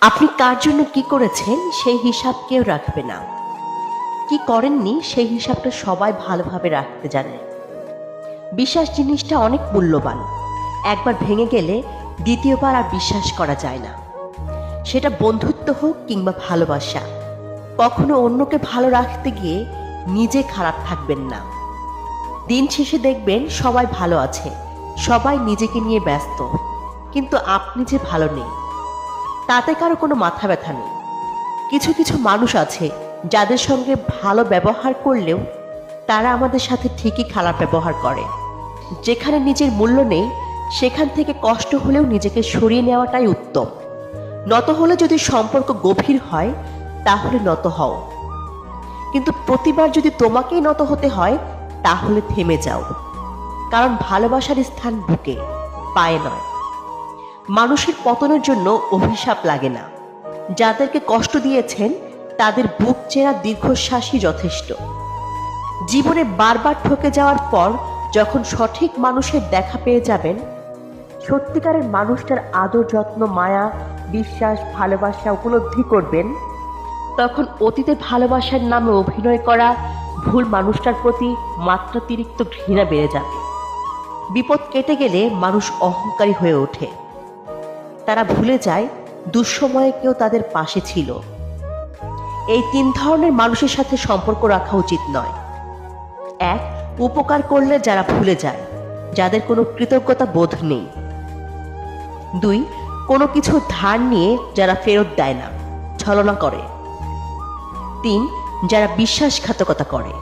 আপনি কার জন্য কি করেছেন সেই হিসাব কেউ রাখবে না। কি করেননি সেই হিসাবটা সবাই ভালোভাবে রাখতে জানে। বিশ্বাস জিনিসটা অনেক মূল্যবান। একবার ভেঙে গেলে দ্বিতীয়বার আর বিশ্বাস করা যায় না। সেটা বন্ধুত্ব হোক কিংবা ভালোবাসা। কখনো অন্যকে ভালো রাখতে গিয়ে নিজে খারাপ থাকবেন না। দিন শেষে দেখবেন সবাই ভালো আছে, সবাই নিজেকে নিয়ে ব্যস্ত, কিন্তু আপনি যে ভালো নেই তাতে কারো কোনো মাথা ব্যথা নেই। কিছু কিছু মানুষ আছে যাদের সঙ্গে ভালো ব্যবহার করলেও তারা আমাদের সাথে ঠিকই খারাপ ব্যবহার করে। যেখানে নিজের মূল্য নেই সেখান থেকে কষ্ট হলেও নিজেকে সরিয়ে নেওয়াটাই উত্তম। নত হলে যদি সম্পর্ক গভীর হয় তাহলে নত হও, কিন্তু প্রতিবার যদি তোমাকেই নত হতে হয় তাহলে থেমে যাও। কারণ ভালোবাসার স্থান বুকে, পায়ে নয়। মানুষের পতনের জন্য অভিশাপ লাগে না। যাদেরকে কষ্ট দিয়েছেন তাদের বুক চেরা দীর্ঘশ্বাসই যথেষ্ট। জীবনে বারবার ঠকে যাওয়ার পর যখন সঠিক মানুষের দেখা পেয়ে যাবেন, সত্যিকারের মানুষটার আদর যত্ন মায়া বিশ্বাস ভালোবাসা উপলব্ধি করবেন, তখন অতীতে ভালোবাসার নামে অভিনয় করা ভুল মানুষটার প্রতি মাত্রাতিরিক্ত ঘৃণা বেড়ে যাবে। বিপদ কেটে গেলে মানুষ অহংকারী হয়ে ওঠে। তারা ভুলে যায় দুঃসময়ে কেউ তাদের পাশে ছিল। এই তিন ধরনের মানুষের সাথে সম্পর্ক রাখা উচিত নয়। এক, উপকার করলে যারা ভুলে যায়, যাদের কোনো কৃতজ্ঞতা বোধ নেই। দুই, কোনো কিছু ধার নিয়ে যারা ফেরত দেয় না, ছলনা করে। তিন, যারা বিশ্বাসঘাতকতা করে।